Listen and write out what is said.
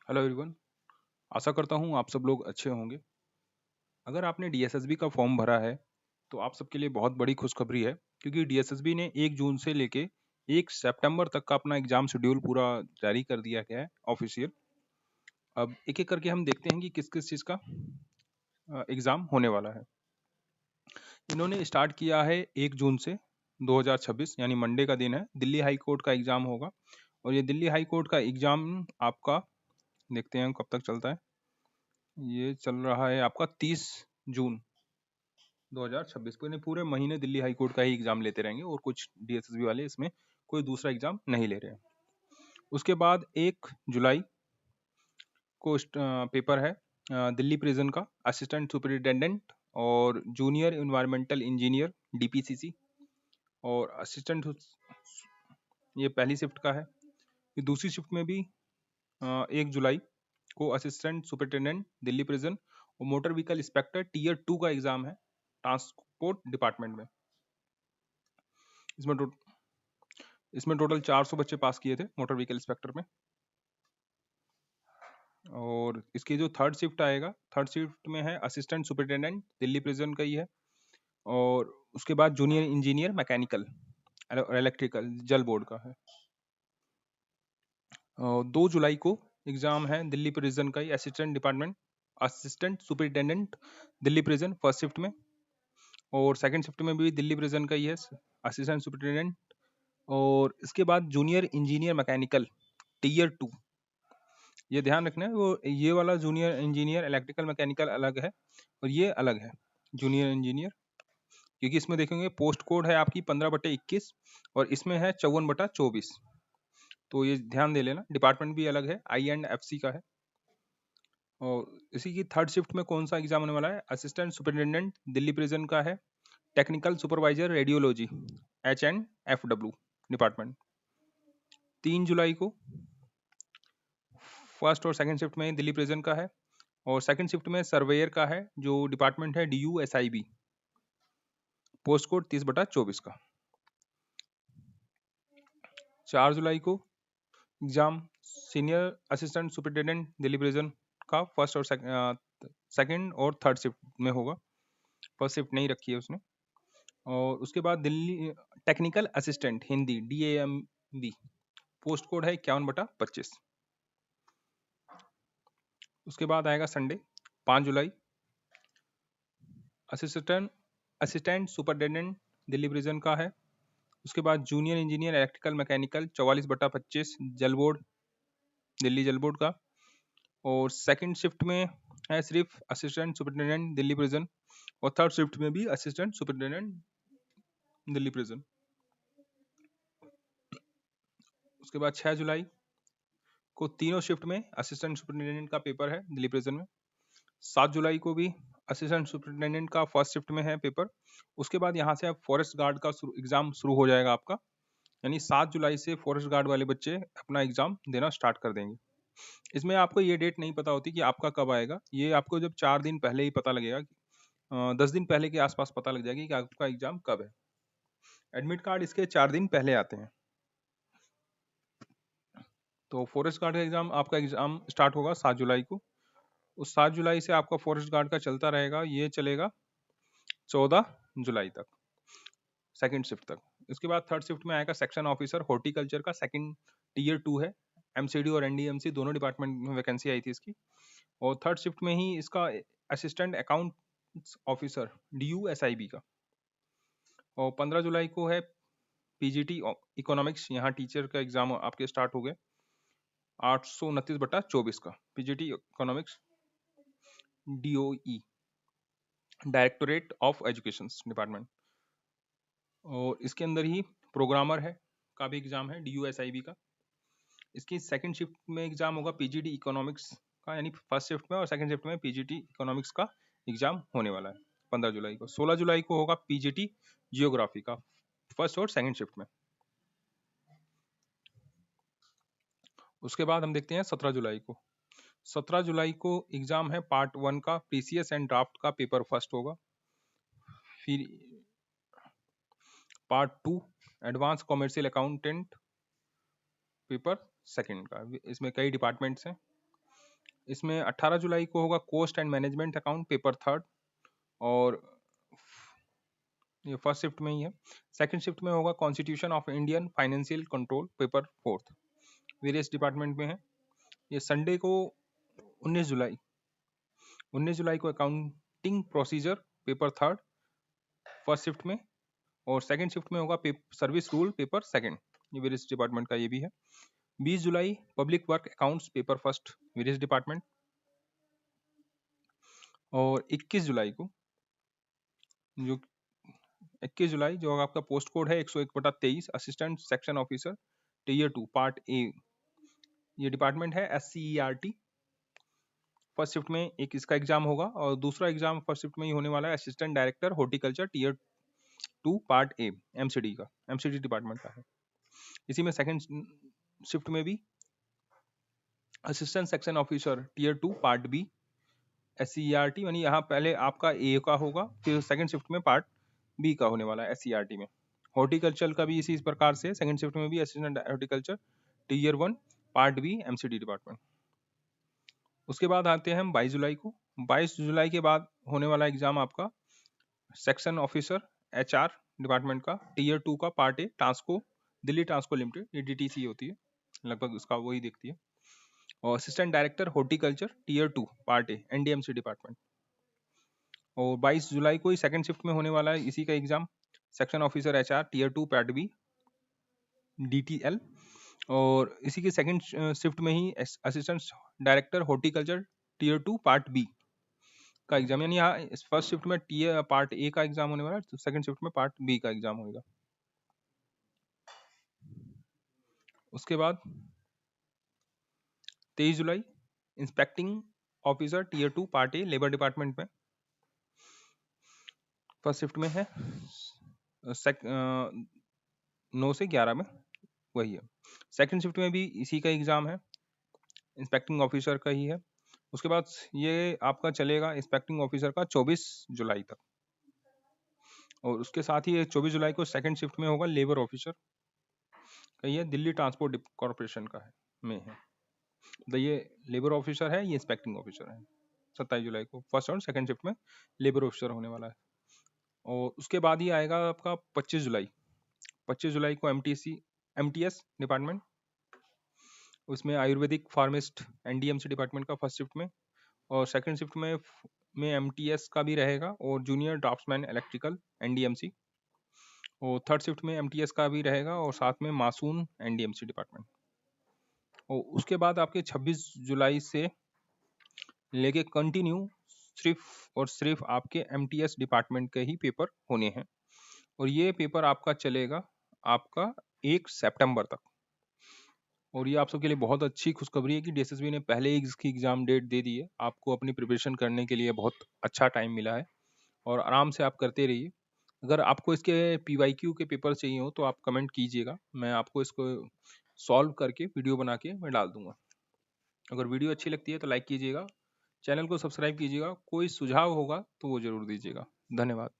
Hello everyone. आशा करता हूँ आप सब लोग अच्छे होंगे। अगर आपने डीएसएसबी का फॉर्म भरा है तो आप सबके लिए बहुत बड़ी खुशखबरी है, क्योंकि डीएसएसबी ने 1 जून से लेके 1 सितंबर तक का अपना एग्जाम शेड्यूल पूरा जारी कर दिया गया है ऑफिशियल। अब एक-एक करके हम देखते हैं कि किस-किस चीज़ का एग्जाम होने वाला है। इन्होंने स्टार्ट किया है 1 जून से 2026 यानी मंडे का दिन है, दिल्ली हाई कोर्ट का एग्जाम होगा। और ये दिल्ली हाई कोर्ट का एग्जाम आपका देखते हैं कब तक चलता है। ये चल रहा है आपका 30 जून 2026 को। यानी पूरे महीने दिल्ली हाई कोर्ट का ही एग्जाम लेते रहेंगे और कुछ डीएसएसबी वाले इसमें कोई दूसरा एग्जाम नहीं ले रहे हैं। उसके बाद 1 जुलाई को पेपर है दिल्ली प्रिजन का असिस्टेंट सुपरिटेंडेंट और जूनियर इन्वायरमेंटल इंजीनियर डीपीसीसी। और असिस्टेंट ये पहली शिफ्ट का है। फिर दूसरी शिफ्ट में भी 1 जुलाई को असिस्टेंट सुपरिटेंडेंट दिल्ली प्रिजन और मोटर व्हीकल इंस्पेक्टर टीयर 2 का एग्जाम है ट्रांसपोर्ट डिपार्टमेंट में। इसमें टो, इसमें टोटल 400 बच्चे पास किए थे मोटर व्हीकल इंस्पेक्टर में। और इसकी जो थर्ड शिफ्ट आएगा, थर्ड शिफ्ट में है असिस्टेंट सुपरिटेंडेंट दिल्ली प्रिजन का ही है। और उसके बाद जूनियर इंजीनियर मैकेनिकल इलेक्ट्रिकल जल बोर्ड का है। 2 जुलाई को एग्जाम है दिल्ली प्रिजन का ही assistant superintendent Delhi prison first shift में। और सेकंड शिफ्ट में भी दिल्ली प्रिजन का ही है असिस्टेंट सुपरिटेंडेंट। और इसके बाद जूनियर इंजीनियर मैकेनिकल टीयर 2। ये ध्यान रखना है, वो ये वाला जूनियर इंजीनियर इलेक्ट्रिकल मैकेनिकल अलग है और ये अलग है जूनियर इंजीनियर। क्योंकि इसमें देखेंगे पोस्ट कोड है आपकी 15/21 और इसमें है 54/24। तो ये ध्यान दे लेना, डिपार्टमेंट भी अलग है, I&FC का है। और इसी की थर्ड शिफ्ट में कौन सा एग्जाम होने वाला है, असिस्टेंट सुपरिटेंडेंट दिल्ली प्रिजन का है technical supervisor radiology H&FW department. 3 जुलाई को फर्स्ट और सेकंड शिफ्ट में दिल्ली प्रिजन का है। और सेकंड शिफ्ट में सर्वेयर का है जो डिपार्टमेंट है DUSIB, पोस्ट कोड 30/24 का। 4 जुलाई को exam senior assistant superintendent Delhi prison का फर्स्ट और सेकंड और थर्ड शिफ्ट में होगा, फर्स्ट शिफ्ट नहीं रखी है उसने। और उसके बाद Delhi technical assistant Hindi DAMB, post code है 51/25। उसके बाद आएगा संडे 5 जुलाई, assistant assistant superintendent Delhi prison का है। उसके बाद जूनियर इंजीनियर इलेक्ट्रिकल मैकेनिकल 44/25 जल बोर्ड दिल्ली जल बोर्ड का। और सेकंड शिफ्ट में है सिर्फ असिस्टेंट सुपरिटेंडेंट दिल्ली प्रिजन और थर्ड शिफ्ट में भी असिस्टेंट सुपरिटेंडेंट दिल्ली प्रिजन। उसके बाद 6 जुलाई को तीनों शिफ्ट में असिस्टेंट सुपरिटेंडेंट का पेपर है दिल्ली प्रिजन में। 7 जुलाई को भी असिस्टेंट सुपरिटेंडेंट का फर्स्ट शिफ्ट में है पेपर। उसके बाद यहाँ से अब फॉरेस्ट गार्ड का एग्जाम शुरू हो जाएगा आपका, यानी 7 जुलाई से फॉरेस्ट गार्ड वाले बच्चे अपना एग्जाम देना स्टार्ट कर देंगे। इसमें आपको ये डेट नहीं पता होती कि आपका कब आएगा, ये आपको जब 4 दिन पहले ही पता लगेगा, 10 दिन पहले के आसपास पता लग जाएगी कि आपका एग्जाम कब है। एडमिट कार्ड इसके 4 दिन पहले आते हैं। तो फॉरेस्ट गार्ड का आपका एग्जाम स्टार्ट होगा 7 जुलाई को। उस 7 जुलाई से आपका फॉरेस्ट गार्ड का चलता रहेगा, ये चलेगा 14 जुलाई तक, सेकंड शिफ्ट तक। इसके बाद थर्ड शिफ्ट में आएगा सेक्शन ऑफिसर हॉर्टिकल्चर का, सेकंड टीयर 2 है, MCD और NDMC दोनों डिपार्टमेंट में वैकेंसी आई थी इसकी। और थर्ड शिफ्ट में ही इसका असिस्टेंट अकाउंट ऑफिसर DUSIB का। और 15 जुलाई को है PGT इकोनॉमिक्स, यहाँ टीचर का एग्जाम आपके स्टार्ट हो गए 829/24 का। PGT economics DOE directorate of education department. और इसके अंदर ही प्रोग्रामर है का भी एग्जाम है DUSIB का। इसकी सेकंड शिफ्ट में एग्जाम होगा PGT इकोनॉमिक्स का, यानी फर्स्ट शिफ्ट में और सेकंड शिफ्ट में PGT इकोनॉमिक्स का एग्जाम होने वाला है 15 जुलाई को। 16 जुलाई को होगा PGT जियोग्राफी का फर्स्ट और सेकंड शिफ्ट में। उसके बाद हम देखते हैं 17 जुलाई को। 17 जुलाई को एग्जाम है पार्ट 1 का, PCS एंड ड्राफ्ट का पेपर फर्स्ट होगा। फिर part 2 advance commercial accountant paper second का। इसमें कई डिपार्टमेंट्स हैं। इसमें 18 जुलाई को होगा cost and management account paper third, और ये फर्स्ट शिफ्ट में ही है। सेकंड शिफ्ट में होगा constitution of Indian financial control paper fourth, various department में है। ये संडे को 19 जुलाई 19 जुलाई को accounting procedure paper third first shift में, और सेकंड शिफ्ट में होगा सर्विस रूल पेपर सेकंड, ये वेरियस डिपार्टमेंट का ये भी है। 20 जुलाई public work accounts paper first, various department. और 21 जुलाई को जो 21 जुलाई जो आपका पोस्ट कोड है 101/23 assistant section officer tier 2 part A, ये डिपार्टमेंट है SCERT। फर्स्ट शिफ्ट में एक इसका एग्जाम होगा, और दूसरा एग्जाम फर्स्ट शिफ्ट में ही होने वाला है assistant director horticulture tier 2 part A, MCD का, MCD डिपार्टमेंट का है। इसी में सेकंड शिफ्ट में भी assistant section officer tier 2 part B SCERT, यानी यहाँ पहले आपका ए का होगा, फिर सेकंड शिफ्ट में पार्ट बी का होने वाला है SCERT में। हॉर्टिकल्चर का भी इसी प्रकार से सेकंड शिफ्ट में भी assistant horticulture tier 1 part B MCD department. उसके बाद आते हैं हम 22 जुलाई को। 22 जुलाई के बाद होने वाला एग्जाम आपका सेक्शन ऑफिसर HR डिपार्टमेंट का टीयर 2 का part A Transco, Delhi Transco limited, ये DTC होती है, लगभग उसका वही देखती है। और assistant director horticulture tier 2 part A NDMC department. और 22 जुलाई को ही सेकंड शिफ्ट में होने वाला है इसी का exam, section officer HR tier 2 part B DTL। और इसी के सेकंड शिफ्ट में ही assistant director horticulture tier 2 part B का एग्जाम, यानी यहाँ फर्स्ट शिफ्ट में पार्ट ए का एग्जाम होने वाला है, तो सेकंड शिफ्ट में पार्ट बी का एग्जाम होगा। उसके बाद 23 जुलाई inspecting officer tier 2 part A labour department में, फर्स्ट शिफ्ट में है 9 से 11 में, वही है। सेकंड शिफ्ट में भी इसी का एग्जाम है, इंस्पेक्टिंग ऑफिसर का ही है। उसके बाद ये आपका चलेगा इंस्पेक्टिंग ऑफिसर का 24 जुलाई तक, और उसके साथ ही 24 जुलाई को सेकंड शिफ्ट में होगा लेबर ऑफिसर का, ये दिल्ली ट्रांसपोर्ट कॉर्पोरेशन का है में है, तो ये लेबर ऑफिसर है, ये इंस्पेक्टिंग ऑफिसर है। 27 जुलाई को फर्स्ट और सेकंड शिफ्ट में लेबर ऑफिसर होने वाला है। और उसके बाद ही आएगा आपका 25 जुलाई। 25 जुलाई को MTS डिपार्टमेंट, उसमें आयुर्वेदिक फार्मिस्ट NDMC डिपार्टमेंट का फर्स्ट शिफ्ट में, और सेकंड शिफ्ट में MTS का भी रहेगा, और जूनियर ड्राफ्ट्समैन इलेक्ट्रिकल NDMC, और थर्ड शिफ्ट में MTS का भी रहेगा, और साथ में मासून NDMC डिपार्टमेंट। और उसके बाद आपके 26 जुलाई से लेके कंटिन्यू सिर्फ और सिर्फ आपके MTS डिपार्टमेंट के ही पेपर होने हैं, और ये पेपर आपका चलेगा आपका 1 सितंबर तक। और ये आप सबके लिए बहुत अच्छी खुशखबरी है कि DSSB ने पहले ही इसकी एग्जाम डेट दे दी है, आपको अपनी प्रिपरेशन करने के लिए बहुत अच्छा टाइम मिला है, और आराम से आप करते रहिए। अगर आपको इसके PYQ के पेपर चाहिए हो तो आप कमेंट कीजिएगा, मैं आपको इसको सॉल्व करके वीडियो बना के मैं डाल दूंगा। अगर वीडियो अच्छी लगती है तो लाइक कीजिएगा, चैनल को सब्सक्राइब कीजिएगा, कोई सुझाव होगा तो वो जरूर दीजिएगा। धन्यवाद।